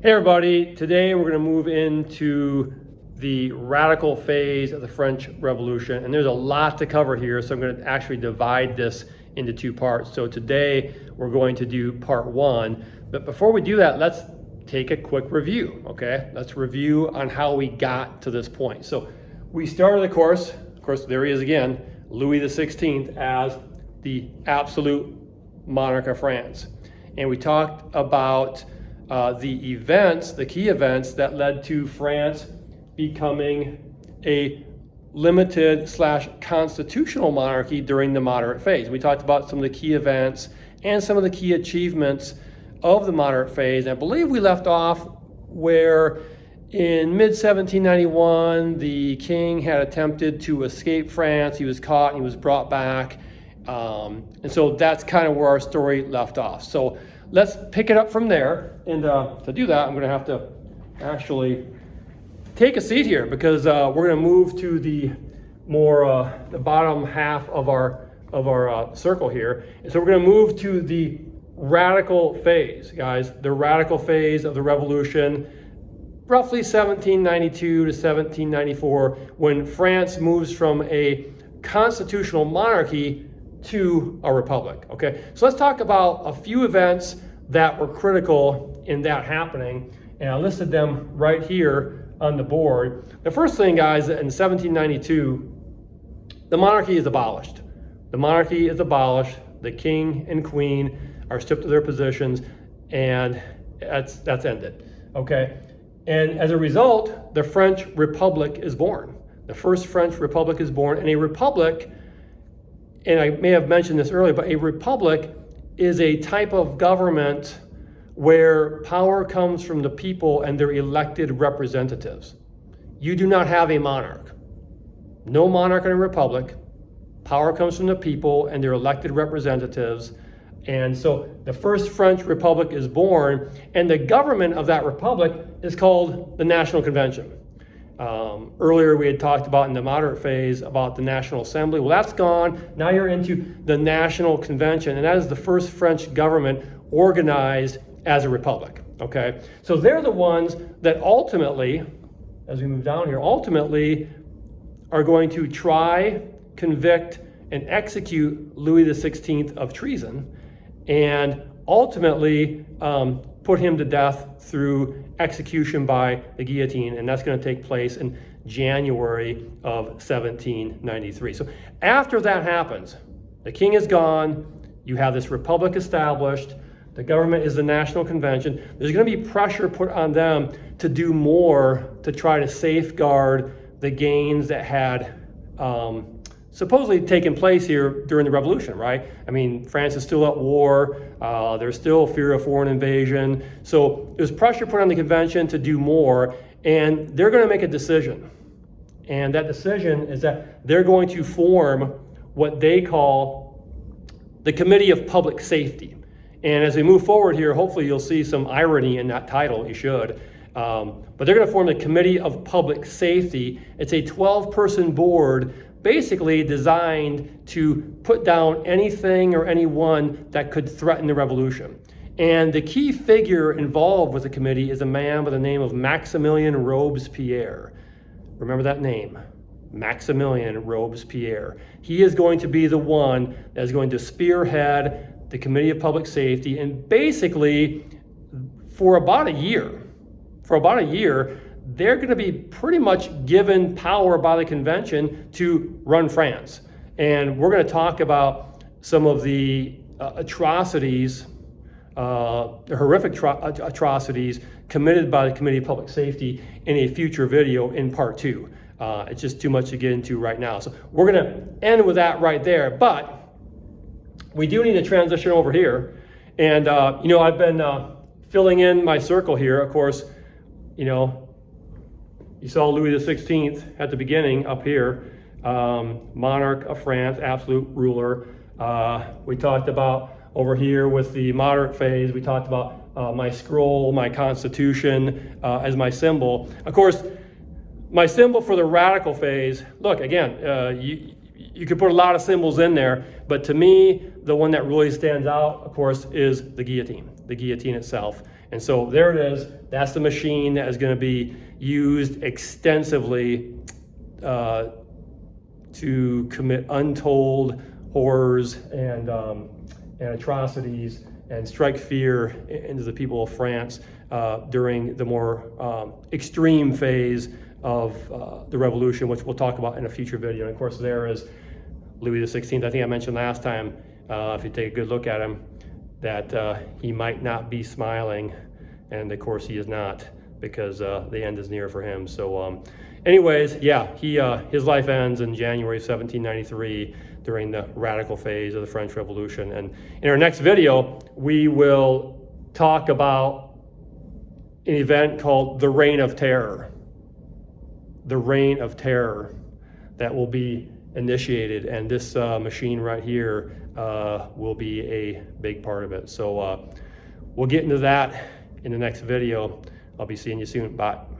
Hey everybody, today we're going to move into the radical phase of the French Revolution, and there's a lot to cover here, so I'm going to actually divide this into two parts. So today we're going to do part one, but before we do that, let's take a quick review, okay? Let's review on how we got to this point. So we started the course, of course there he is again, Louis XVI as the absolute monarch of France. And we talked about the key events that led to France becoming a limited / constitutional monarchy during the moderate phase. We talked about some of the key events and some of the key achievements of the moderate phase. I believe we left off where in mid-1791, the king had attempted to escape France. He was caught and he was brought back. And so that's kind of where our story left off. So let's pick it up from there. And to do that, I'm going to have to actually take a seat here because we're going to move to the more the bottom half of our circle here. And so we're going to move to the radical phase, guys. The radical phase of the revolution, roughly 1792 to 1794, when France moves from a constitutional monarchy to a republic, okay? So let's talk about a few events that were critical in that happening, and I listed them right here on the board. The first thing, guys, in 1792, the monarchy is abolished. The monarchy is abolished, the king and queen are stripped of their positions, and that's ended, okay? And as a result, the French Republic is born. The first French Republic is born, and a republic, and I may have mentioned this earlier, but a republic is a type of government where power comes from the people and their elected representatives. You do not have a monarch. No monarch in a republic. Power comes from the people and their elected representatives. And so the first French Republic is born, and the government of that republic is called the National Convention. Earlier we had talked about in the moderate phase about the National Assembly. Well, that's gone. Now you're into the National Convention, and that is the first French government organized as a republic, okay? So they're the ones that ultimately, as we move down here, ultimately are going to try, convict, and execute Louis XVI of treason, and ultimately put him to death through execution by the guillotine, and that's going to take place in January of 1793. So after that happens, the king is gone, you have this republic established, the government is the National Convention. There's going to be pressure put on them to do more to try to safeguard the gains that had supposedly taken place here during the revolution, right? I mean, France is still at war. There's still fear of foreign invasion. So there's pressure put on the convention to do more, and they're going to make a decision. And that decision is that they're going to form what they call the Committee of Public Safety. And as we move forward here, hopefully you'll see some irony in that title. You should. But they're going to form the Committee of Public Safety. It's a 12-person board basically designed to put down anything or anyone that could threaten the revolution. And the key figure involved with the committee is a man by the name of Maximilien Robespierre. Remember that name, Maximilien Robespierre. He is going to be the one that is going to spearhead the Committee of Public Safety, and basically for about a year, they're going to be pretty much given power by the convention to run France. And we're going to talk about some of the atrocities, the horrific atrocities committed by the Committee of Public Safety in a future video in part two. It's just too much to get into right now. So we're going to end with that right there. But we do need to transition over here. And, I've been filling in my circle here. Of course, you saw Louis XVI at the beginning up here, monarch of France, absolute ruler. We talked about over here with the moderate phase, we talked about my scroll, my constitution as my symbol. Of course, my symbol for the radical phase, look, again, you could put a lot of symbols in there, but to me, the one that really stands out, of course, is the guillotine itself. And so there it is. That's the machine that is going to be used extensively to commit untold horrors and atrocities and strike fear into the people of France during the more extreme phase of the revolution, which we'll talk about in a future video. And of course, there is Louis XVI. I think I mentioned last time, if you take a good look at him, that he might not be smiling, and of course he is not, because the end is near for him. So anyways, yeah, his life ends in January 1793 during the radical phase of the French Revolution. And in our next video, we will talk about an event called the Reign of Terror. The Reign of Terror that will be initiated, and this machine right here will be a big part of it. So we'll get into that in the next video. I'll be seeing you soon. Bye.